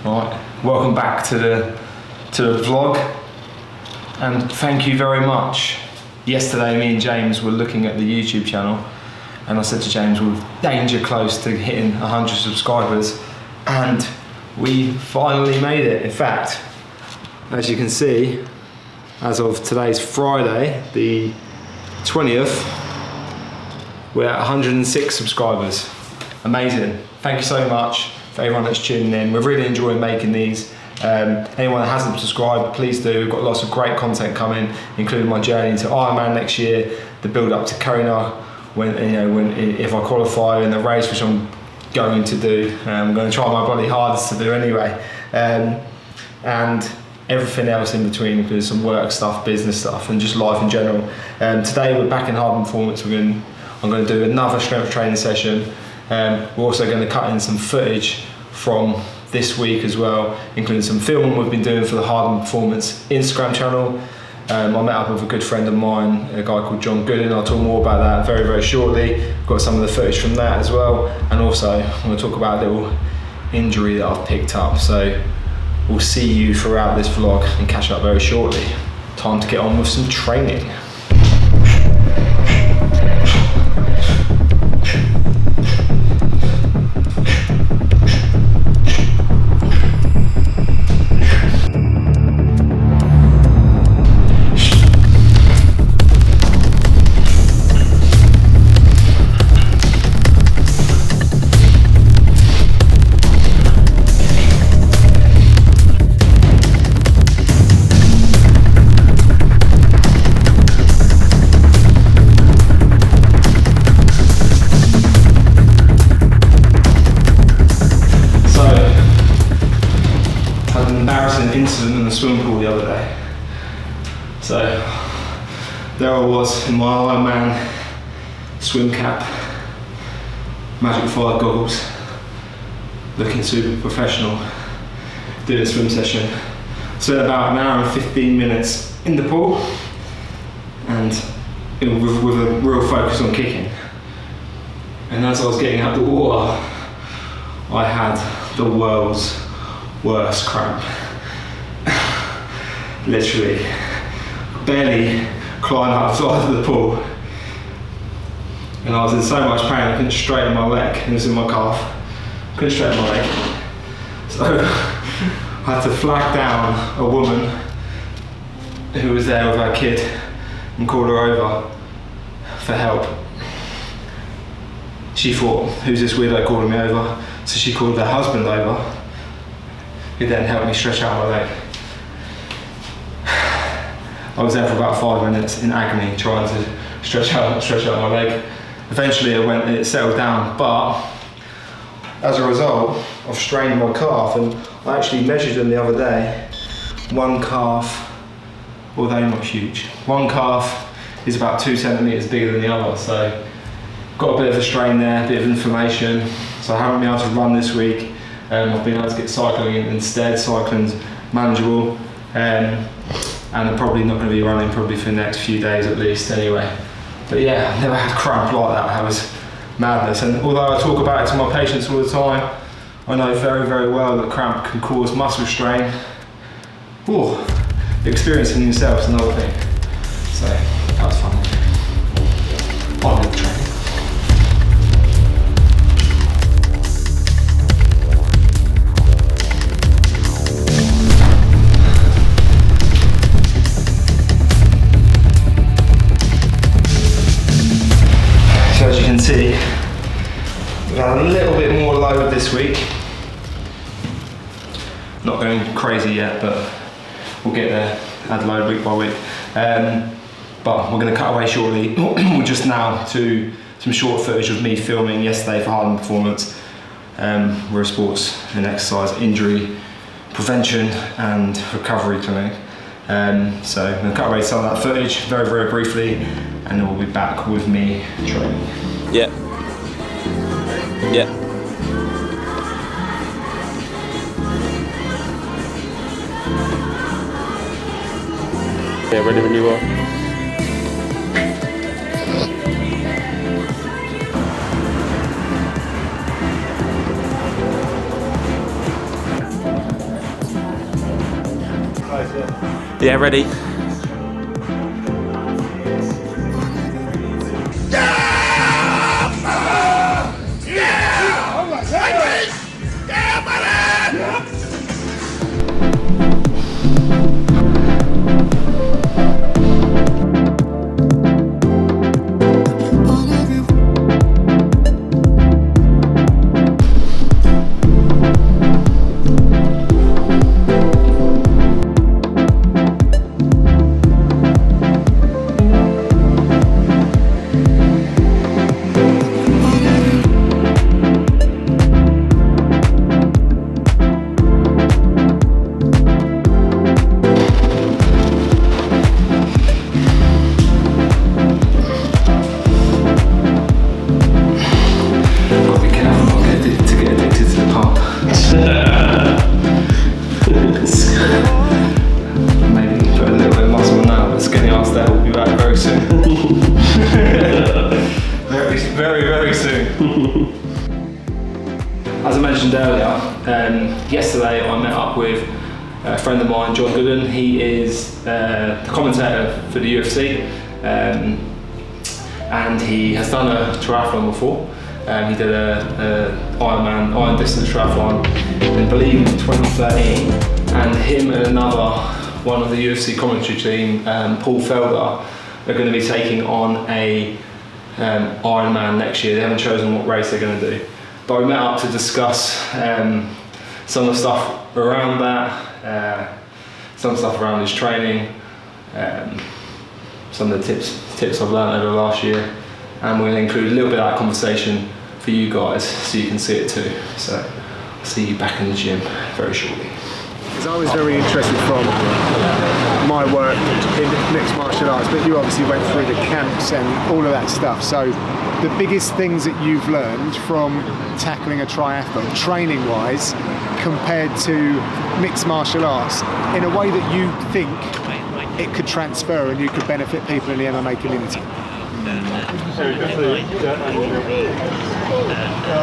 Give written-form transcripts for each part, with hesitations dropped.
Right, welcome back to the vlog, and thank you very much. Yesterday me and James were looking at the YouTube channel, and I said to James we're danger close to hitting 100 subscribers, and we finally made it. In fact, as you can see, as of today's Friday, the 20th, we're at 106 subscribers. Amazing. Thank you so much for everyone that's tuning in. We're really enjoying making these. Anyone that hasn't subscribed, please do. We've got lots of great content coming, including my journey to Ironman next year, the build up to Kona, if I qualify in the race, which I'm going to do. I'm going to try my bloody hardest to do anyway. And everything else in between, because some work stuff, business stuff, and just life in general. Today we're back in Hardiman Performance. I'm going to do another strength training session. We're also going to cut in some footage from this week as well, including some filming we've been doing for the Hardiman Performance Instagram channel. I met up with a good friend of mine, a guy called John Gooden. I'll talk more about that very, very shortly. Got some of the footage from that as well, and also I'm going to talk about a little injury that I've picked up. So we'll see you throughout this vlog and catch up very shortly. Time to get on with some training. Incident in the swimming pool the other day. So there I was in my Ironman swim cap, Magic 5 goggles, looking super professional, doing a swim session. Spent about an hour and 15 minutes in the pool, and with a real focus on kicking. And as I was getting out the water, I had the world's worst cramp. Literally, barely climbed outside of the pool, and I was in so much pain I couldn't straighten my leg. It was in my calf. Couldn't straighten my leg, so I had to flag down a woman who was there with her kid and call her over for help. She thought, who's this weirdo calling me over? So she called her husband over, who then helped me stretch out my leg. I was there for about 5 minutes in agony, trying to stretch out my leg. Eventually it settled down, but as a result, I've strained my calf, and I actually measured them the other day. One calf, although not huge, one calf is about 2 centimeters bigger than the other, so got a bit of a strain there, a bit of inflammation. So I haven't been able to run this week. I've been able to get cycling in instead. Cycling's manageable. And I'm probably not going to be running probably for the next few days at least anyway. But yeah, I've never had cramp like that. That was madness. And although I talk about it to my patients all the time, I know very, very well that cramp can cause muscle strain. Ooh, experiencing yourself is another thing. So that was fun. On with the training. As you can see, we've had a little bit more load this week. Not going crazy yet, but we'll get there, add load week by week. But we're going to cut away shortly. Just now to some short footage of me filming yesterday for Hardiman Performance. We're a sports and exercise injury prevention and recovery clinic. So I'm going to cut away some of that footage very, very briefly, and then we'll be back with me training. Yeah. Yeah. Yeah, ready when you are. Yeah, ready? As I mentioned earlier, yesterday I met up with a friend of mine, John Gooden. He is the commentator for the UFC, and he has done a triathlon before. He did a Ironman, iron distance triathlon, I believe in 2013, and him and another one of the UFC commentary team, Paul Felder, are going to be taking on a Ironman next year. They haven't chosen what race they're going to do. But we met up to discuss some of the stuff around that, some stuff around his training, some of the tips I've learned over the last year, and we're going to include a little bit of that conversation for you guys so you can see it too. So I'll see you back in the gym very shortly. Because I was very interested from my work in mixed martial arts, but you obviously went through the camps and all of that stuff. So the biggest things that you've learned from tackling a triathlon, training-wise, compared to mixed martial arts, in a way that you think it could transfer and you could benefit people in the MMA community?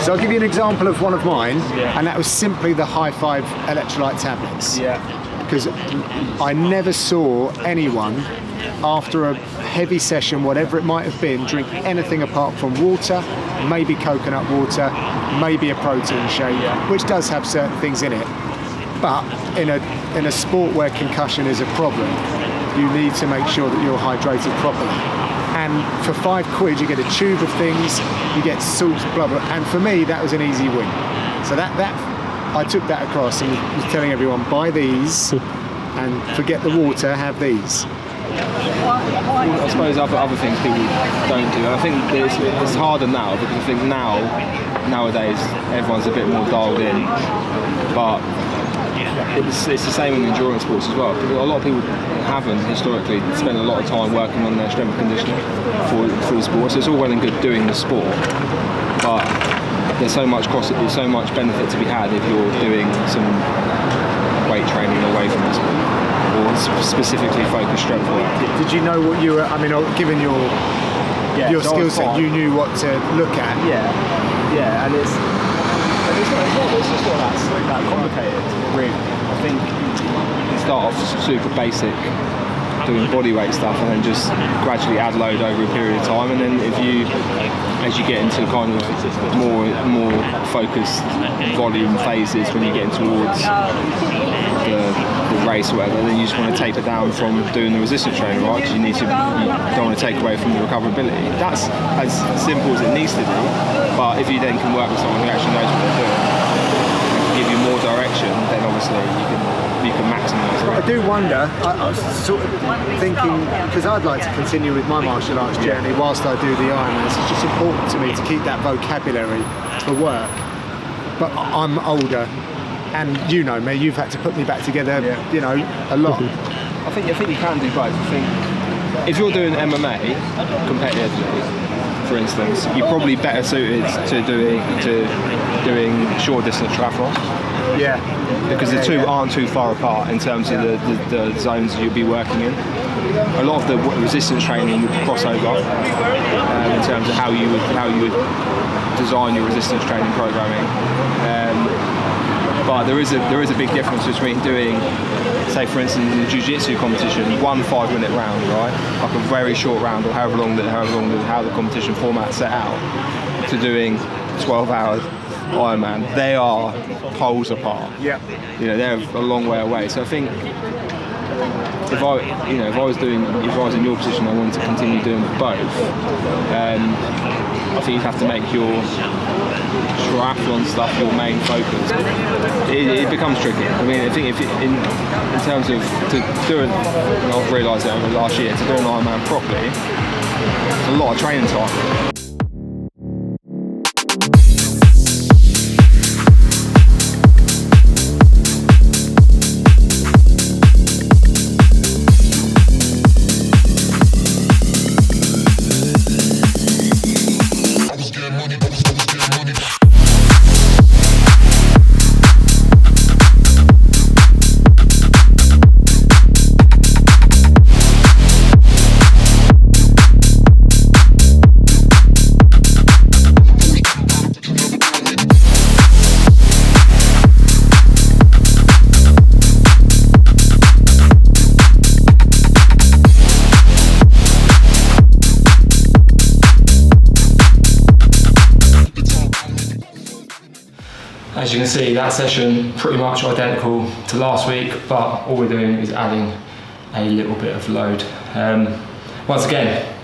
So I'll give you an example of one of mine, and that was simply the High Five electrolyte tablets. Because I never saw anyone after a heavy session, whatever it might have been, drink anything apart from water, maybe coconut water, maybe a protein shake, which does have certain things in it. But in a sport where concussion is a problem, you need to make sure that you're hydrated properly. And for £5 you get a tube of things, you get salts, blah blah. And for me, that was an easy win. So that I took that across and was telling everyone, buy these and forget the water, have these. I suppose other things people don't do. I think it's harder now because I think nowadays everyone's a bit more dialed in, but it's the same in endurance sports as well. A lot of people haven't historically spent a lot of time working on their strength and conditioning for the sport. So it's all well and good doing the sport, but there's so much benefit to be had if you're doing some weight training away from the sport, or specifically focused strength work. Did you know what you were? I mean, given your so skill set, you knew what to look at. Yeah, and it's just not that complicated, really. I think you can start off super basic, doing bodyweight stuff, and then just gradually add load over a period of time. And then as you get into kind of more focused volume phases, when you get towards the race or whatever, then you just want to taper down from doing the resistance training, right? Because you don't want to take away from the recoverability. That's as simple as it needs to be. But if you then can work with someone who actually knows what they're doing, and give you more direction, then obviously you can maximise it. I do wonder, I was sort of thinking, because I'd like to continue with my martial arts journey whilst I do the Ironman. It's just important to me to keep that vocabulary for work. But I'm older, and you know me, you've had to put me back together, you know, a lot. I think you can do both. I think if you're doing MMA competitively, for instance, you're probably better suited to doing short distance triathlons. Yeah. Because the two aren't too far apart in terms of the zones you'll be working in. A lot of the resistance training would cross over in terms of how you would design your resistance training programming. But there is a big difference between doing, say for instance, in the jiu-jitsu competition, 1 5-minute round, right? Like a very short round, or however long how the competition format set out, to doing 12 hours Ironman. They are poles apart. Yeah. You know, they're a long way away. So I think if I was in your position, I wanted to continue doing both. I think you'd have to make your triathlon stuff your main focus. It becomes tricky. I mean, I think in terms of to do it, and I've realised it over the last year, to do an Ironman properly, it's a lot of training time. As you can see, that session pretty much identical to last week, but all we're doing is adding a little bit of load. Once again,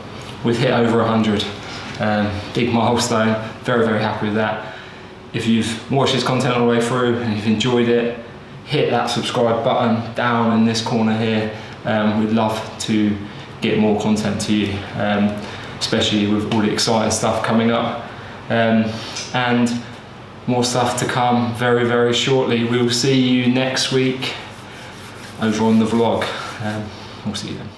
we've hit over 100. Big milestone, very, very happy with that. If you've watched this content all the way through and you've enjoyed it, hit that subscribe button down in this corner here. We'd love to get more content to you, especially with all the exciting stuff coming up. And more stuff to come very, very shortly. We'll see you next week over on the vlog. We'll see you then.